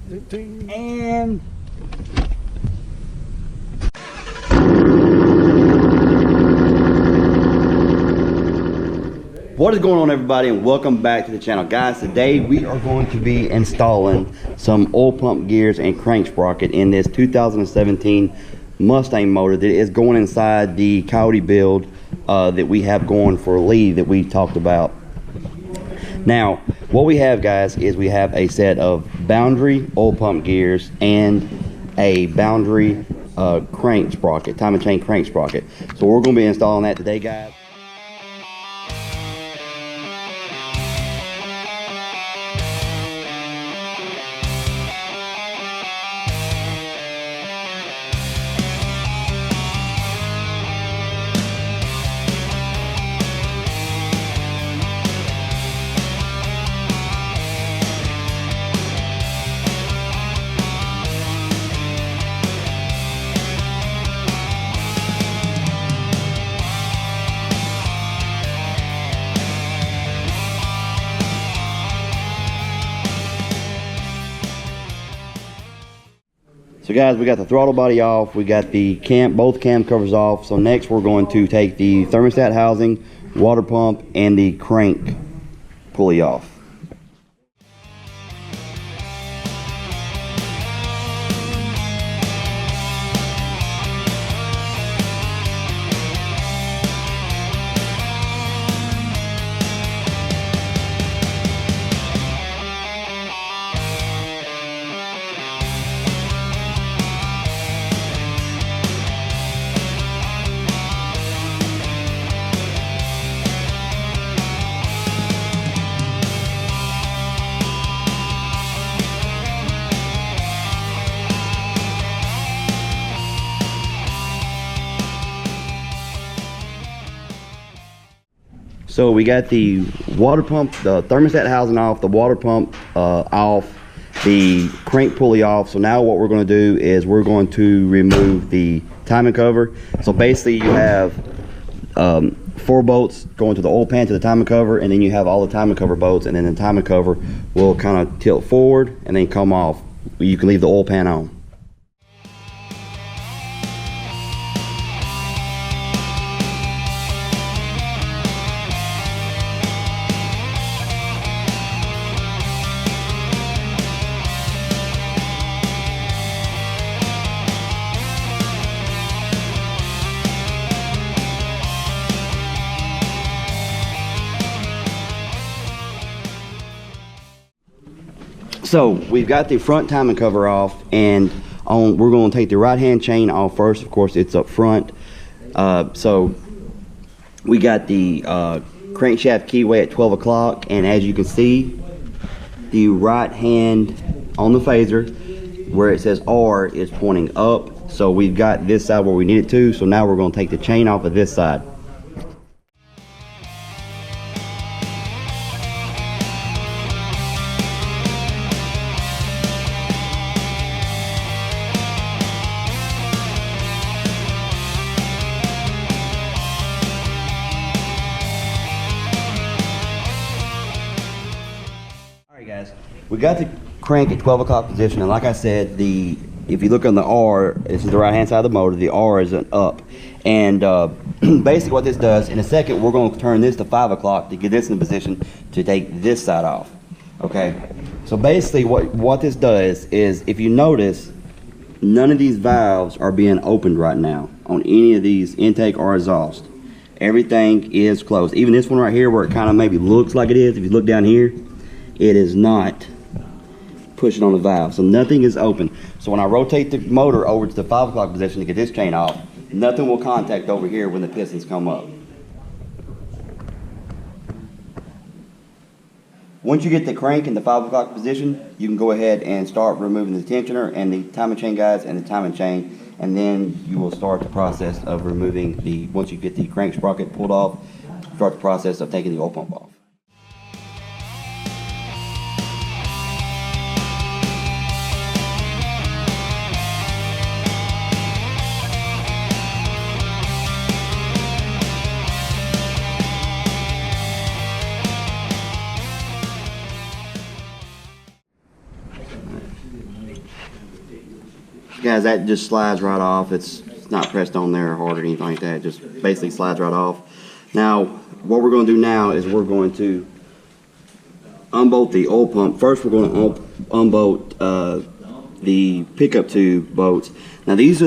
And what is going on, everybody, and welcome back to the channel. Guys, today we are going to be installing some oil pump gears and crank sprocket in this 2017 Mustang motor that is going inside the Coyote build that we have going for Lee that we talked about. Now, what we have, guys, is we have a set of boundary oil pump gears and a boundary crank sprocket, time and chain crank sprocket. So we're going to be installing that today, guys. So guys, we got the throttle body off, we got the both cam covers off. So next we're going to take the thermostat housing, water pump, and the crank pulley off. So we got the water pump, the thermostat housing off, the water pump off, the crank pulley off. So now what we're going to do is we're going to remove the timing cover. So basically you have 4 bolts going to the oil pan to the timing cover, and then you have all the timing cover bolts, and then the timing cover will kind of tilt forward and then come off. You can leave the oil pan on. So we've got the front timing cover off, and we're going to take the right hand chain off first. Of course, it's up front. So we got the crankshaft keyway at 12 o'clock, and as you can see, the right hand on the phaser where it says R is pointing up. So we've got this side where we need it to. So now we're going to take the chain off of this side. Guys, we got the crank at 12 o'clock position, and like I said, if you look on the R, this is the right hand side of the motor, the R is an up. And basically what this does, in a second we're going to turn this to 5 o'clock to get this in position to take this side off. Okay, so basically what this does is, if you notice, none of these valves are being opened right now on any of these intake or exhaust. Everything is closed. Even this one right here where it kind of maybe looks like it is, if you look down here, it is not pushing on the valve, so nothing is open. So when I rotate the motor over to the 5 o'clock position to get this chain off, nothing will contact over here when the pistons come up. Once you get the crank in the 5 o'clock position, you can go ahead and start removing the tensioner and the timing chain guys and the timing chain, and then you will start the process of removing once you get the crank sprocket pulled off, start the process of taking the oil pump off. Guys, that just slides right off. It's not pressed on there hard or anything like that. It just basically slides right off. Now, what we're going to do now is we're going to unbolt the oil pump. First, we're going to unbolt the pickup tube bolts. Now, these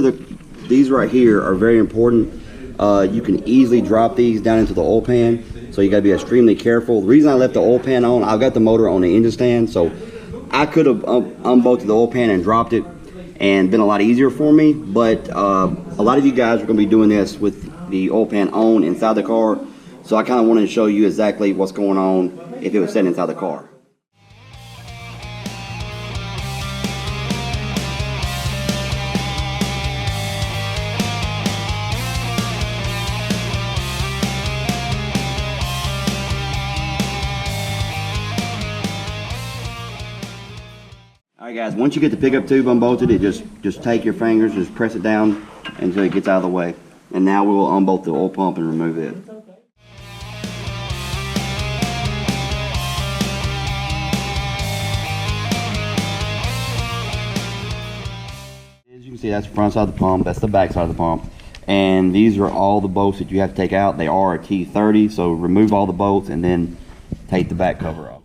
right here are very important. You can easily drop these down into the oil pan, so you got to be extremely careful. The reason I left the oil pan on, I've got the motor on the engine stand, so I could have unbolted the oil pan and dropped it and been a lot easier for me, but a lot of you guys are going to be doing this with the oil pan on inside the car, so I kind of wanted to show you exactly what's going on if it was sitting inside the car. Alright guys, once you get the pickup tube unbolted, just take your fingers, just press it down until it gets out of the way. And now we will unbolt the oil pump and remove it. As you can see, that's the front side of the pump, that's the back side of the pump. And these are all the bolts that you have to take out. They are a T30, so remove all the bolts and then take the back cover off.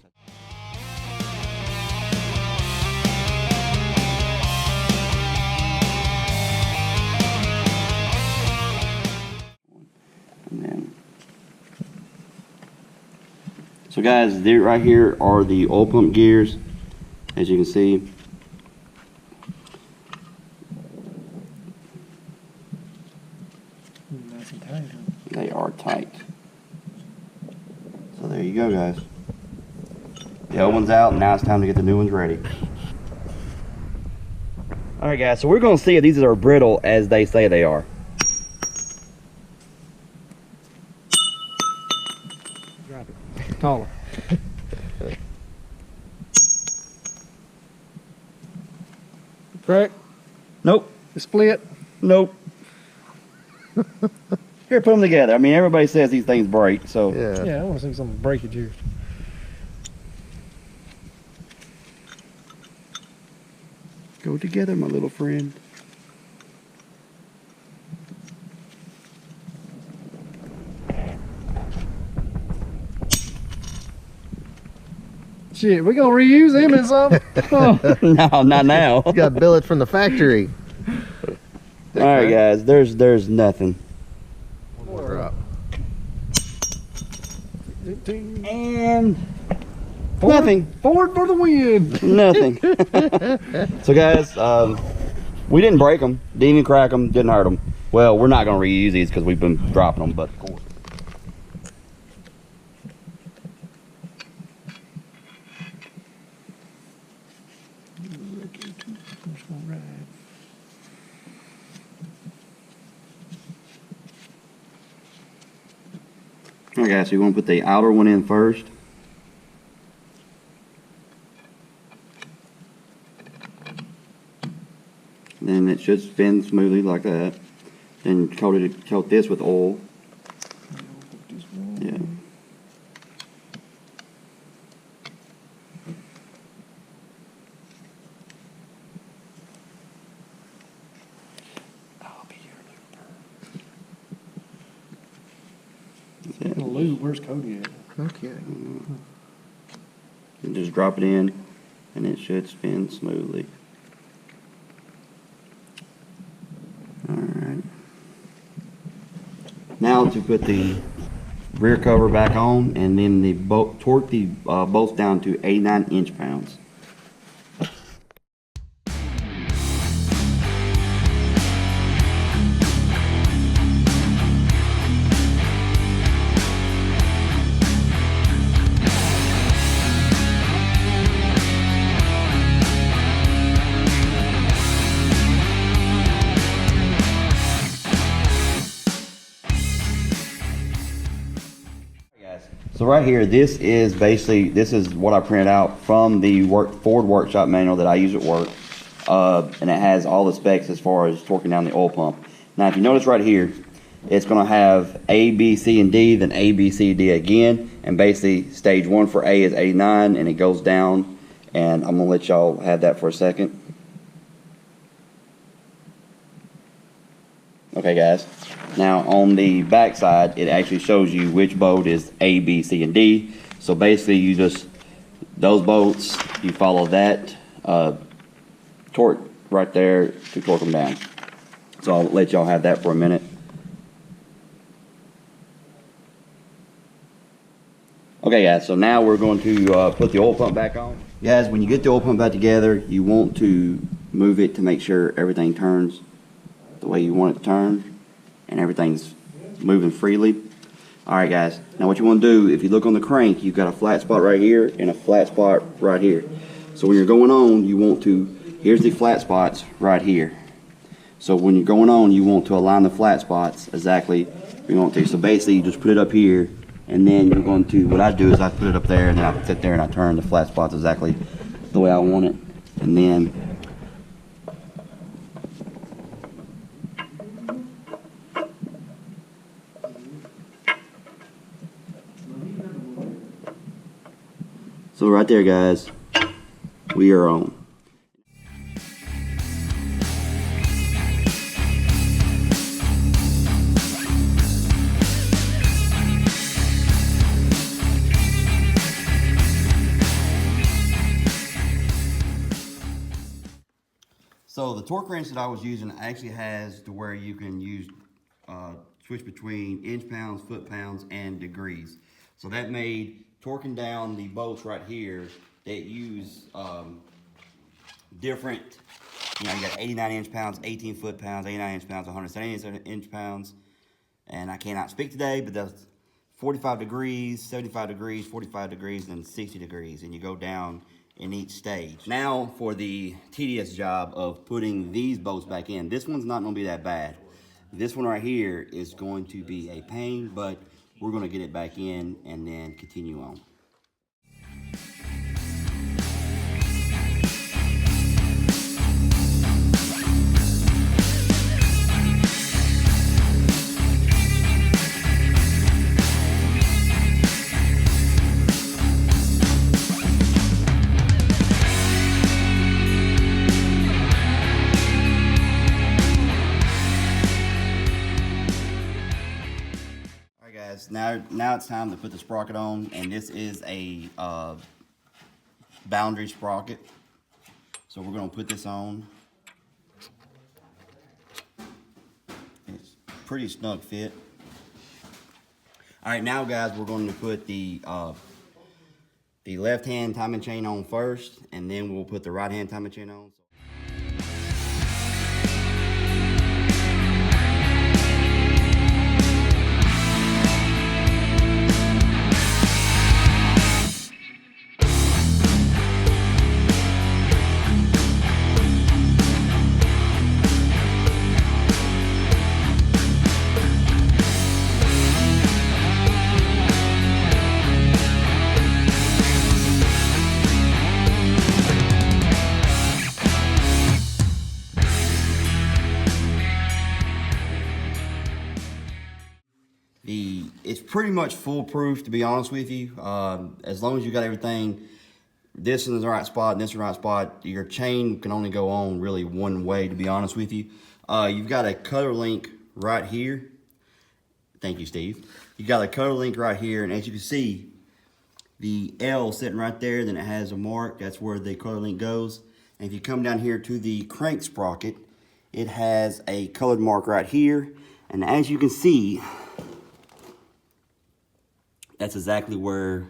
So guys, right here are the oil pump gears, as you can see. Nice and tight, huh? They are tight. So there you go, guys. The old one's out, and now it's time to get the new ones ready. Alright guys, so we're going to see if these are brittle as they say they are. Drop it. Taller. Crack? Nope. Split? Nope. Here, put them together. I mean, everybody says these things break, so. Yeah, I want to see some breakage here. Go together, my little friend. Shit, we gonna reuse them in some? Oh. No, not now. You got billets from the factory. All right, guys. There's nothing. One more drop. And nothing. Forward for the win. Nothing. So, guys, we didn't break them, didn't even crack them, didn't hurt them. Well, we're not gonna reuse these because we've been dropping them, but of course. Alright guys, so you want to put the outer one in first. Then it should spin smoothly like that. Then coat this with oil. Yeah. Lube, where's Cody at? Okay. And just drop it in, and it should spin smoothly. Alright. Now to put the rear cover back on, and then torque the bolts down to 89 inch-pounds. So right here, this is what I printed out from the Ford workshop manual that I use at work. And it has all the specs as far as torquing down the oil pump. Now if you notice right here, it's going to have A, B, C, and D, then A, B, C, D again. And basically stage 1 for A is 89 and it goes down. And I'm going to let y'all have that for a second. Okay guys, now on the back side it actually shows you which bolt is A, B, C, and D. So basically you just, those bolts, you follow that torque right there to torque them down. So I'll let y'all have that for a minute. Okay guys, so now we're going to put the oil pump back on. Guys, when you get the oil pump back together, you want to move it to make sure everything turns the way you want it to turn and everything's moving freely. Alright guys, now what you want to do, if you look on the crank, you've got a flat spot right here and a flat spot right here. So when you're going on, you want to, here's the flat spots right here. So when you're going on, you want to align the flat spots exactly where you want to. So basically you just put it up here, and then you're going to, what I do is I put it up there, and then I sit there and I turn the flat spots exactly the way I want it. And then so right there guys, we are on. So the torque wrench that I was using actually has to where you can use switch between inch pounds, foot pounds, and degrees. So that made torquing down the bolts right here that use different, you know, you got 89 inch pounds, 18 foot pounds, 89 inch pounds, 170 inch pounds, and I cannot speak today, but that's 45 degrees, 75 degrees, 45 degrees, and 60 degrees, and you go down in each stage. Now for the tedious job of putting these bolts back in. This one's not going to be that bad. This one right here is going to be a pain, but we're going to get it back in and then continue on. Now it's time to put the sprocket on, and this is a boundary sprocket. So we're going to put this on. It's pretty snug fit. All right, now guys, we're going to put the left-hand timing chain on first, and then we'll put the right-hand timing chain on. It's pretty much foolproof, to be honest with you. As long as you got everything, this in the right spot and this in the right spot, your chain can only go on really one way, to be honest with you. You've got a cutter link right here. Thank you, Steve. You got a cutter link right here, and as you can see, the L sitting right there, then it has a mark. That's where the cutter link goes. And if you come down here to the crank sprocket, it has a colored mark right here. And as you can see, that's exactly where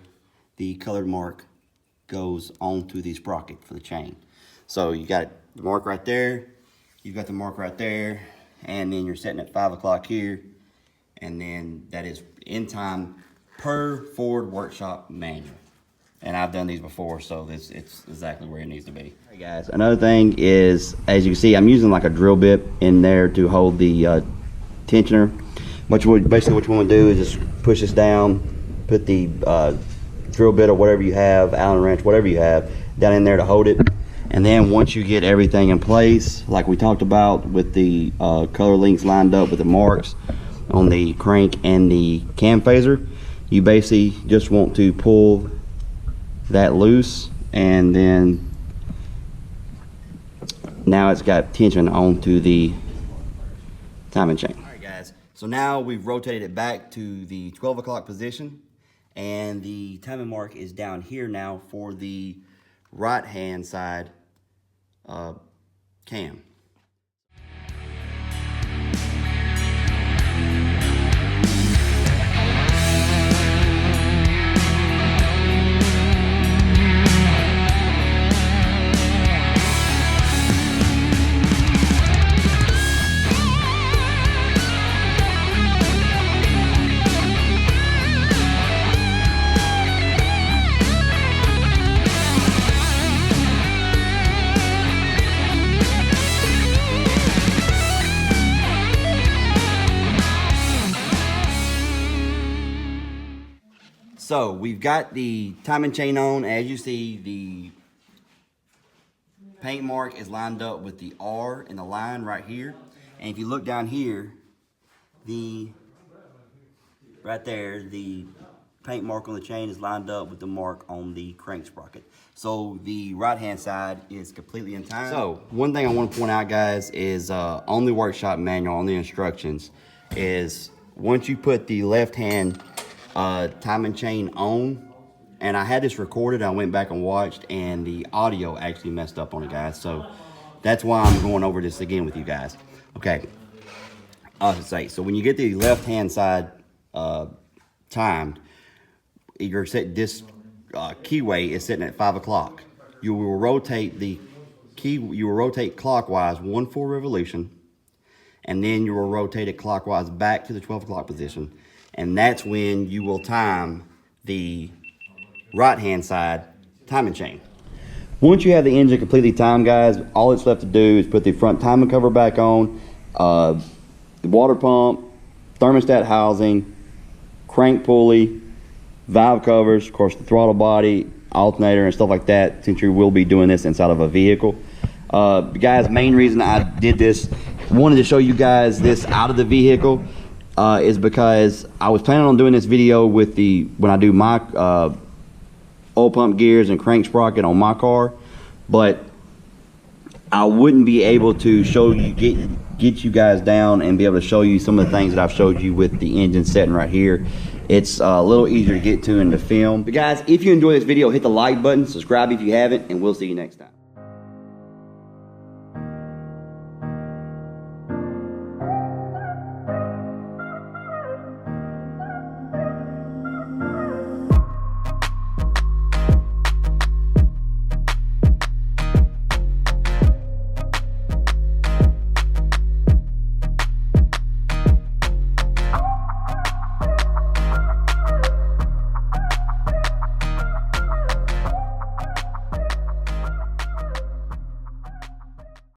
the colored mark goes onto the sprocket for the chain. So you got the mark right there, you've got the mark right there, and then you're setting at 5 o'clock here, and then that is in time per Ford Workshop manual. And I've done these before, so it's exactly where it needs to be. All right, guys, another thing is, as you can see, I'm using like a drill bit in there to hold the tensioner. Basically what you want to do is just push this down, put the drill bit or whatever you have, Allen wrench, whatever you have, down in there to hold it. And then once you get everything in place, like we talked about with the color links lined up with the marks on the crank and the cam phaser, you basically just want to pull that loose, and then now it's got tension onto the timing chain. All right, guys. So now we've rotated it back to the 12 o'clock position, and the timing mark is down here now for the right-hand side cam. So we've got the timing chain on. As you see, the paint mark is lined up with the R in the line right here. And if you look down here, right there, the paint mark on the chain is lined up with the mark on the crank sprocket. So the right-hand side is completely in time. So one thing I want to point out, guys, is on the workshop manual, on the instructions, is once you put the left-hand timing chain on, and I had this recorded, I went back and watched, and the audio actually messed up on it, guys. So that's why I'm going over this again with you guys. Okay, I should say, so when you get the left-hand side timed, you're set, this keyway is sitting at 5 o'clock. You will rotate the key, you will rotate clockwise 1 full revolution, and then you will rotate it clockwise back to the 12 o'clock position. And that's when you will time the right-hand side timing chain. Once you have the engine completely timed, guys, all it's left to do is put the front timing cover back on, the water pump, thermostat housing, crank pulley, valve covers, of course the throttle body, alternator, and stuff like that, since you will be doing this inside of a vehicle. Guys, main reason I did this, wanted to show you guys this out of the vehicle, is because I was planning on doing this video with when I do my oil pump gears and crank sprocket on my car, but I wouldn't be able to show you, get you guys down and be able to show you some of the things that I've showed you with the engine setting right here. It's a little easier to get to in the film. But guys, if you enjoy this video, hit the like button, subscribe if you haven't, and we'll see you next time.